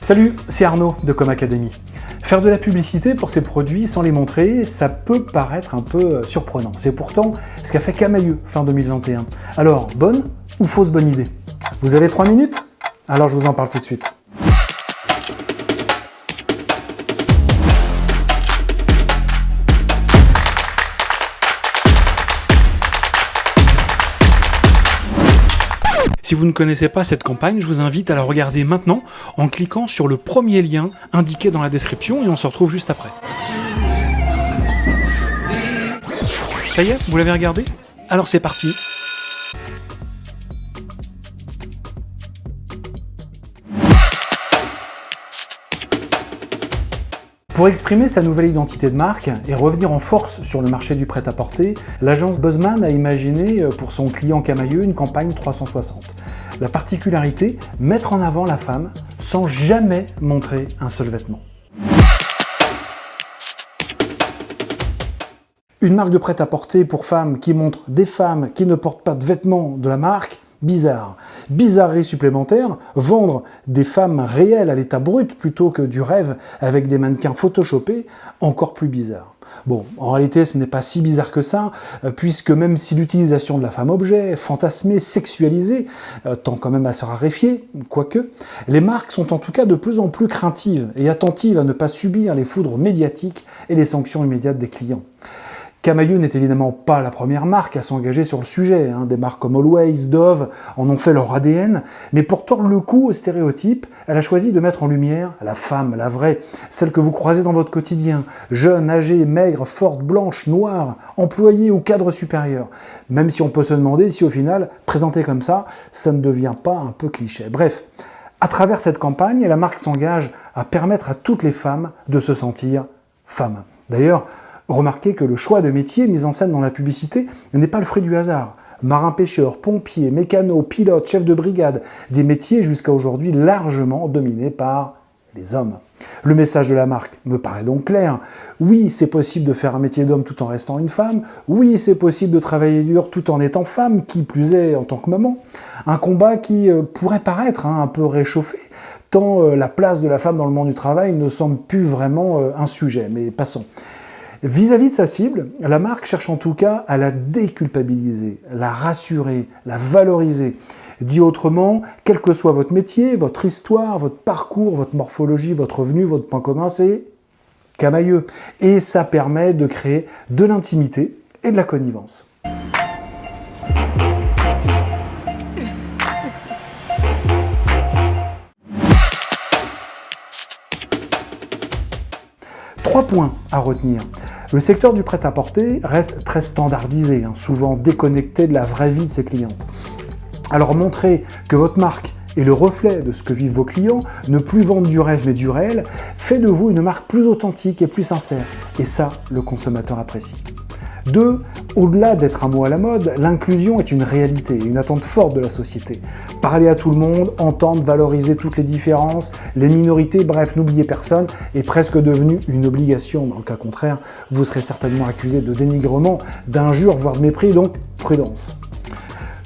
Salut, c'est Arnaud de Com Academy. Faire de la publicité pour ses produits sans les montrer, ça peut paraître un peu surprenant. C'est pourtant ce qu'a fait Camaïeu fin 2021. Alors, bonne ou fausse bonne idée? Vous avez 3 minutes? Alors je vous en parle tout de suite. Si vous ne connaissez pas cette campagne, je vous invite à la regarder maintenant en cliquant sur le premier lien indiqué dans la description et on se retrouve juste après. Ça y est, vous l'avez regardé? Alors c'est parti. Pour exprimer sa nouvelle identité de marque et revenir en force sur le marché du prêt-à-porter, l'agence Buzzman a imaginé pour son client Camaïeu une campagne 360. La particularité, mettre en avant la femme sans jamais montrer un seul vêtement. Une marque de prêt-à-porter pour femmes qui montre des femmes qui ne portent pas de vêtements de la marque, bizarre. Bizarrerie supplémentaire, vendre des femmes réelles à l'état brut plutôt que du rêve avec des mannequins photoshopés, encore plus bizarre. Bon, en réalité, ce n'est pas si bizarre que ça, puisque même si l'utilisation de la femme-objet, fantasmée, sexualisée, tend quand même à se raréfier, quoique, les marques sont en tout cas de plus en plus craintives et attentives à ne pas subir les foudres médiatiques et les sanctions immédiates des clients. Camaïeu n'est évidemment pas la première marque à s'engager sur le sujet. Des marques comme Always, Dove en ont fait leur ADN, mais pour tordre le cou aux stéréotypes, elle a choisi de mettre en lumière la femme, la vraie, celle que vous croisez dans votre quotidien, jeune, âgée, maigre, forte, blanche, noire, employée ou cadre supérieur. Même si on peut se demander si au final, présenté comme ça ne devient pas un peu cliché. Bref, à travers cette campagne, la marque s'engage à permettre à toutes les femmes de se sentir femmes. D'ailleurs, remarquez que le choix de métiers mis en scène dans la publicité n'est pas le fruit du hasard. Marin-pêcheur, pompier, mécano, pilote, chef de brigade, des métiers jusqu'à aujourd'hui largement dominés par les hommes. Le message de la marque me paraît donc clair. Oui, c'est possible de faire un métier d'homme tout en restant une femme. Oui, c'est possible de travailler dur tout en étant femme, qui plus est en tant que maman. Un combat qui pourrait paraître un peu réchauffé, tant la place de la femme dans le monde du travail ne semble plus vraiment un sujet. Mais passons. Vis-à-vis de sa cible, la marque cherche en tout cas à la déculpabiliser, la rassurer, la valoriser. Dit autrement, quel que soit votre métier, votre histoire, votre parcours, votre morphologie, votre revenu, votre point commun, c'est Camaïeu. Et ça permet de créer de l'intimité et de la connivence. Trois points à retenir. Le secteur du prêt-à-porter reste très standardisé, souvent déconnecté de la vraie vie de ses clientes. Alors montrez que votre marque est le reflet de ce que vivent vos clients, ne plus vendre du rêve mais du réel, fait de vous une marque plus authentique et plus sincère. Et ça, le consommateur apprécie. 2. Au-delà d'être un mot à la mode, l'inclusion est une réalité, une attente forte de la société. Parler à tout le monde, entendre, valoriser toutes les différences, les minorités, bref, n'oubliez personne, est presque devenu une obligation. Dans le cas contraire, vous serez certainement accusé de dénigrement, d'injure, voire de mépris, donc prudence.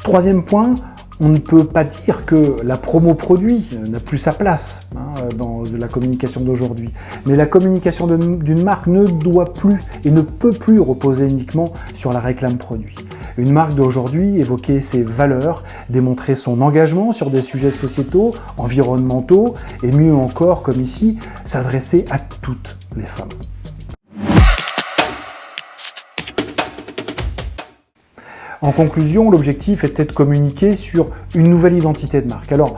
Troisième point, on ne peut pas dire que la promo produit n'a plus sa place dans la communication d'aujourd'hui. Mais la communication d'une marque ne doit plus et ne peut plus reposer uniquement sur la réclame produit. Une marque d'aujourd'hui évoquer ses valeurs, démontrer son engagement sur des sujets sociétaux, environnementaux et mieux encore, comme ici, s'adresser à toutes les femmes. En conclusion, l'objectif était de communiquer sur une nouvelle identité de marque. Alors,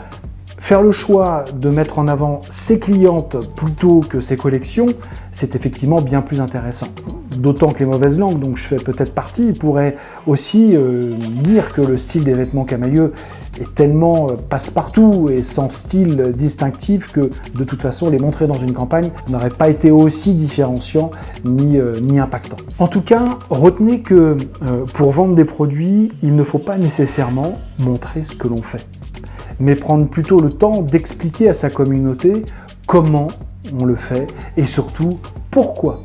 faire le choix de mettre en avant ses clientes plutôt que ses collections, c'est effectivement bien plus intéressant. D'autant que les mauvaises langues, dont je fais peut-être partie, pourraient aussi dire que le style des vêtements Camaïeu est tellement passe-partout et sans style distinctif que de toute façon les montrer dans une campagne n'aurait pas été aussi différenciant ni impactant. En tout cas, retenez que pour vendre des produits, il ne faut pas nécessairement montrer ce que l'on fait, mais prendre plutôt le temps d'expliquer à sa communauté comment on le fait et surtout pourquoi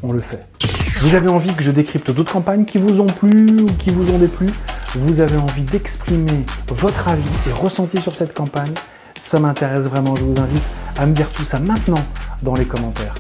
on le fait. Vous avez envie que je décrypte d'autres campagnes qui vous ont plu ou qui vous ont déplu? Vous avez envie d'exprimer votre avis et ressenti sur cette campagne? Ça m'intéresse vraiment, je vous invite à me dire tout ça maintenant dans les commentaires.